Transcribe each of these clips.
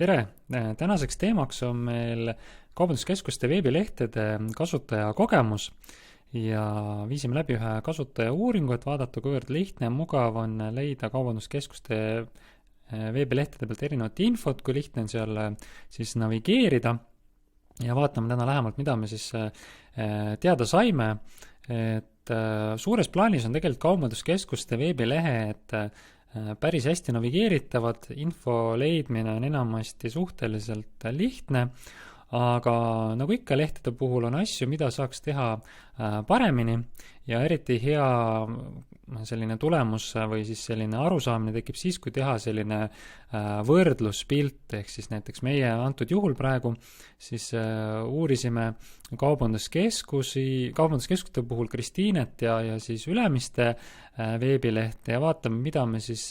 Tere! Tänaseks teemaks on meil kaubanduskeskuste veebilehtede kasutajakogemus ja viisime läbi ühe kasutaja uuringu, et vaadata, kuivõrd lihtne ja mugav on leida kaubanduskeskuste veebilehtede pealt erinevat infot, kui lihtne on seal siis navigeerida ja vaatame täna lähemalt, mida me siis teada saime, et suures plaanis on tegelikult kaubanduskeskuste veebilehed päris hästi navigeeritavad, info leidmine on enamasti suhteliselt lihtne, aga nagu ikka lehtede puhul on asju, mida saaks teha paremini ja eriti hea selline tulemus või siis selline arusaamine tekib siis, kui teha selline võrdluspilt, ehk siis näiteks meie antud juhul praegu siis uurisime kaubanduskeskuste puhul Kristiinet ja siis Ülemiste veebilehte ja vaatame, mida me siis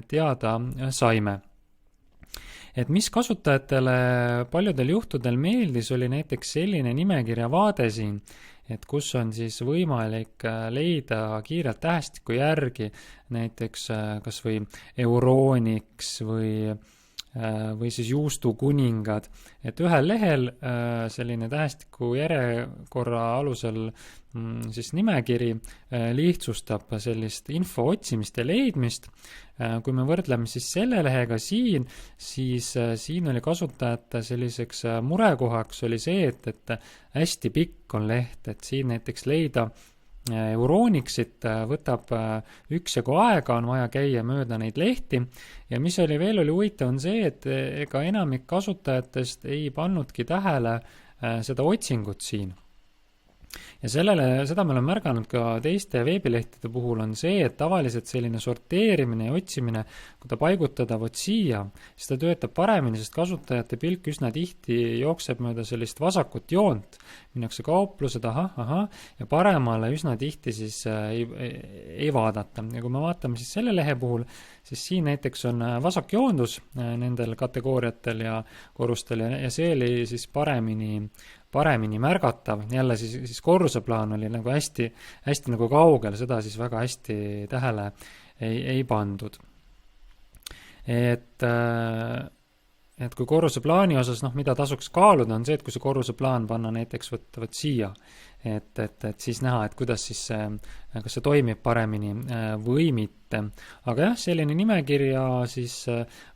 teada saime. Et mis kasutajatele paljudel juhtudel meeldis, oli näiteks selline nimekirja vaade siin, et kus on siis võimalik leida kiirelt tähestiku järgi näiteks kas või Euroniks või siis juustukuningad, et ühel lehel selline tähestiku järjekorra alusel siis nimekiri lihtsustab sellist info otsimist ja leidmist. Kui me võrdleme siis selle lehega siin, siis siin oli kasutajate selliseks murekohaks oli see, et hästi pikk on leht, et siin näiteks leida Euronixit võtab üksjagu aega, on vaja käia mööda neid lehti ja mis oli huvitav on see, et ega enamik kasutajatest ei pannudki tähele seda otsingut siin. Ja seda me oleme märganud ka teiste veebilehtede puhul on see, et tavaliselt selline sorteerimine ja otsimine, kui ta paigutada vot siia, siis ta töötab paremini, sest kasutajate pilk üsna tihti jookseb mööda sellist vasakut joont, minnakse kauplused, ja paremale üsna tihti siis ei vaadata. Ja kui me vaatame siis selle lehe puhul, siis siin näiteks on vasakjoondus nendel kategooriatel ja korrustel ja see oli siis paremini märgatav, jälle siis korruseplaan oli nagu hästi nagu kaugel, seda siis väga hästi tähele ei pandud. Et kui korruseplaani osas, mida tasuks kaaluda, on see, et kui see korruseplaan panna näiteks võt siia, et siis näha, et kuidas siis kas see toimib paremini või mitte. Aga jah, selline nimekirja siis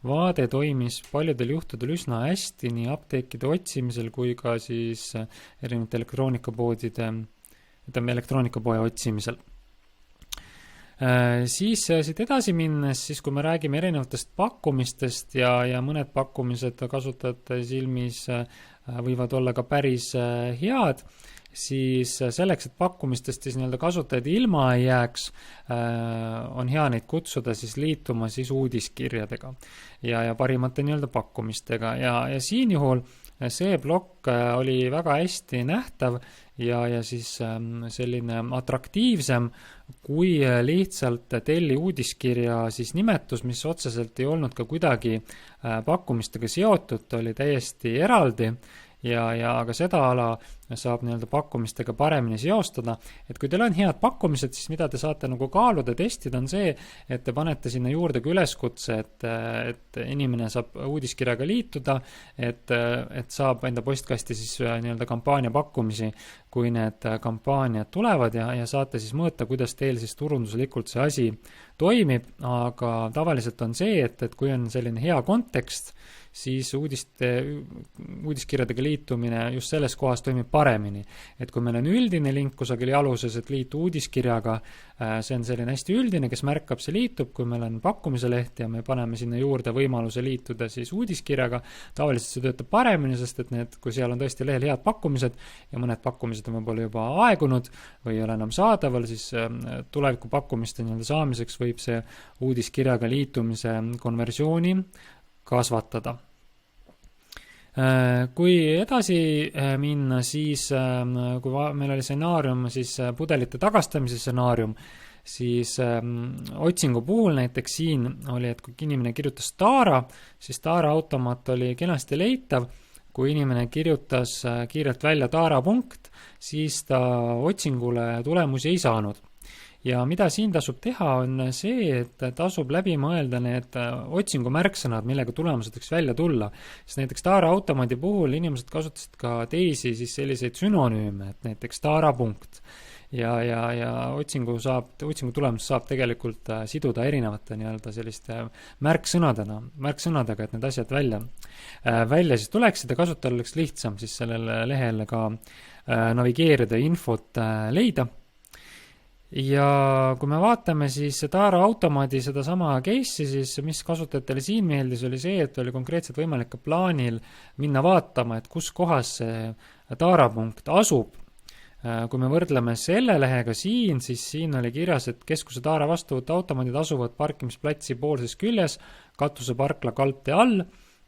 vaade toimis paljudel juhtudel üsna hästi nii apteekide otsimisel kui ka siis erinevate elektroonikapoe otsimisel. Siis siit edasi minnes, siis kui me räägime erinevatest pakkumistest ja mõned pakkumised kasutajate silmis võivad olla ka päris head, siis selleks, et pakkumistest siis kasutajad ilma ei jääks, on hea neid kutsuda siis liituma siis uudiskirjadega ja parimate pakkumistega ja siin juhul see plokk oli väga hästi nähtav ja siis selline atraktiivsem kui lihtsalt telli uudiskirja siis nimetus, mis otseselt ei olnud ka kuidagi pakkumistega seotud, oli täiesti eraldi aga seda ala saab pakkumistega paremini seostada, et kui teil on head pakkumised, siis mida te saate kaaluda, testida on see, et te panete sinna juurde ka üleskutse, et inimene saab uudiskirjaga liituda, et saab enda postkasti siis kampaania pakkumisi, kui need kampaaniad tulevad ja saate siis mõõta, kuidas teil siis turunduslikult see asi toimib, aga tavaliselt on see, et kui on selline hea kontekst, siis uudiskirjadega liitumine just selles kohas toimib paremini. Et kui meil on üldine link kusagil jaluses, et liitu uudiskirjaga, see on selline hästi üldine, kes märkab, see liitub, kui meil on pakkumise leht ja me paneme sinna juurde võimaluse liituda siis uudiskirjaga, tavaliselt see töötab paremini, sest et kui seal on tõesti lehel head pakkumised ja mõned pakkumised on võib-olla juba aegunud või ei ole enam saadaval, siis tuleviku pakkumiste saamiseks võib see uudiskirjaga liitumise konversiooni kasvatada. Kui edasi minna, siis kui meil oli stsenaarium, siis pudelite tagastamise stsenaarium, siis otsingu puhul näiteks siin oli, et kui inimene kirjutas Taara, siis Taara automaat oli kenasti leitav, kui inimene kirjutas kiirelt välja Taara punkt, siis ta otsingule tulemusi ei saanud. ja mida siin tasub teha, on see, et tasub läbi mõelda need otsingu märksõnad, millega tulemused võiks välja tulla. Sest näiteks taaraautomaadi puhul inimesed kasutasid ka teisi siis selliseid sünonüüme, et näiteks taarapunkt. Ja otsingu tulemus saab tegelikult siduda erinevate nii-öelda selliste märksõnadega, et need asjad välja siis tuleksid ja kasutajal oleks lihtsam siis sellele lehele ka navigeerida, infot leida. Ja kui me vaatame siis taaraautomaadi seda sama case'i, siis mis kasutajatele siin meeldis, oli see, et oli konkreetselt võimalik ka plaanil minna vaatama, et kus kohas see taarapunkt asub. Kui me võrdleme selle lehega siin, siis siin oli kirjas, et keskuse taara vastuvõtu automaadid asuvad parkimisplatsi poolses küljes, katuse parkla kalte all,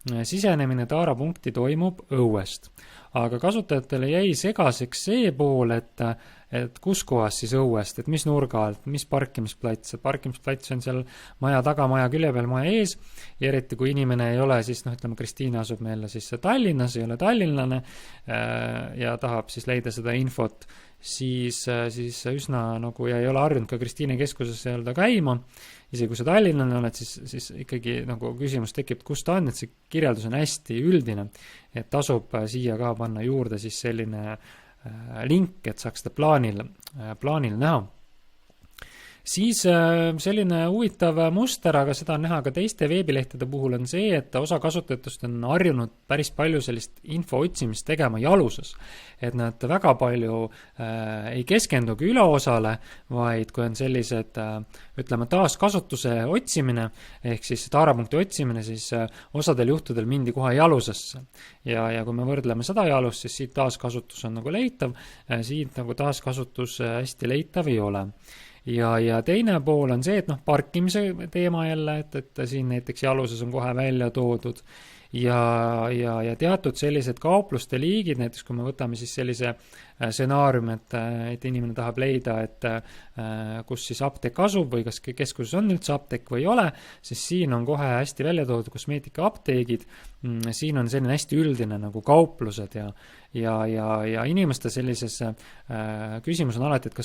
sisenemine taarapunkti toimub õuest. Aga kasutajatele jäi segaseks see pool, et kus kohas siis õuest, et mis nurga alt, mis parkimisplats, et parkimisplats on seal maja taga, maja külje peal, maja ees, ja eriti kui inimene ei ole, siis ütleme, Kristiina asub meile siis Tallinnas, ei ole tallinlane ja tahab siis leida seda infot, siis üsna nagu, ja ei ole harjunud ka Kristiine keskuses käima, isegi kui sa tallinlane oled, siis ikkagi nagu küsimus tekib, kus ta on, et see kirjeldus on hästi üldine, et tasub siia ka panna juurde siis selline link, et saaks seda plaanil näha. Siis selline huvitav muster, aga seda on näha ka teiste veebilehtede puhul, on see, et osa kasutajatest on harjunud päris palju sellist info otsimist tegema jaluses. Et nad väga palju ei keskendugi üleosale, vaid kui on sellised, ütleme, taaskasutuse otsimine, ehk siis taarapunkti otsimine, siis osadel juhtudel mindi kohe jalusesse. Ja kui me võrdleme seda jalust, siis siit taaskasutus on nagu leitav, siit nagu taaskasutus hästi leitav ei ole. Ja teine pool on see, et parkimise teema jälle, et siin näiteks jaluses on kohe välja toodud ja teatud sellised kaupluste liigid, näiteks kui me võtame siis sellise stsenaarium, et inimene tahab leida, et kus siis apteek asub või kas keskuses on üldse apteek või ei ole, siis siin on kohe hästi välja toodud kosmeetika apteegid, siin on selline hästi üldine nagu kauplused ja inimeste sellises küsimus on alati, et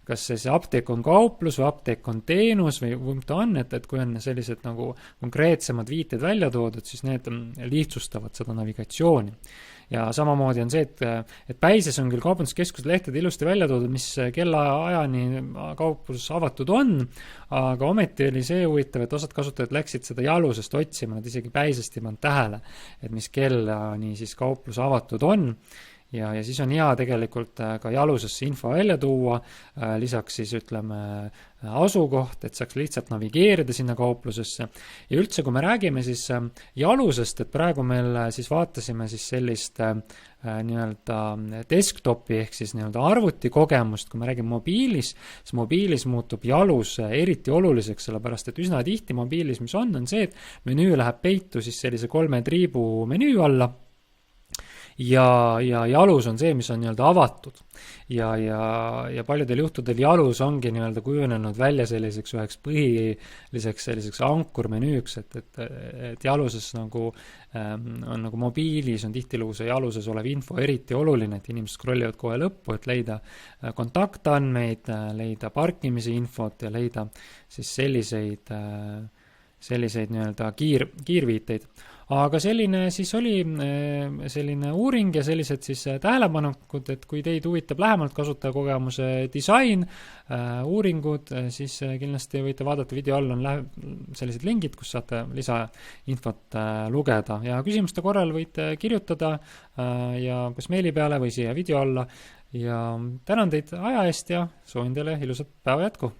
kas see apteek on kauplus või apteek on teenus või ta on, et kui on sellised nagu konkreetsemad viited välja toodud, siis need lihtsustavad seda navigatsiooni. Ja samamoodi on see, et Päises on küll kaubanduskeskuse lehtede ilusti välja toodud, mis kellaajani kauplus avatud on, aga ometi oli see huvitav, et osad kasutajad läksid seda jalusest otsima, nad isegi Päisest ei pannud tähele, et mis kellani siis kauplus avatud on. Ja siis on hea tegelikult ka jalusesse info välja tuua, lisaks siis ütleme asukoht, et saaks lihtsalt navigeerida sinna kauplusesse. Ja üldse, kui me räägime siis jalusest, et praegu meil siis vaatasime siis sellist nii-öelda desktopi ehk siis nii-öelda arvutikogemust, kui me räägime mobiilis, siis mobiilis muutub jalus eriti oluliseks, sellepärast et üsna tihti mobiilis, mis on see, et menüü läheb peitu siis sellise 3 triibu menüü alla, ja jalus on see, mis on nii-öelda avatud ja paljudel juhtudel jalus ongi nii-öelda kujunenud välja selliseks üheks põhiliseks selliseks ankurmenüüks, et jaluses nagu on nagu mobiilis on tihtilugu see jaluses olev info eriti oluline, et inimesed scrollivad kohe lõppu, et leida kontaktandmeid, leida parkimise infot ja leida siis selliseid nii-öelda kiirviiteid. Aga selline siis oli selline uuring ja sellised siis tähelepanekud, et kui teid huvitab lähemalt kasutajakogemuse disain, uuringud, siis kindlasti võite vaadata video all on sellised lingid, kus saate lisainfot lugeda ja küsimuste korral võite kirjutada ja kas meili peale või siia video alla ja tänan teid aja eest ja soovin teile ilusat päeva jätku!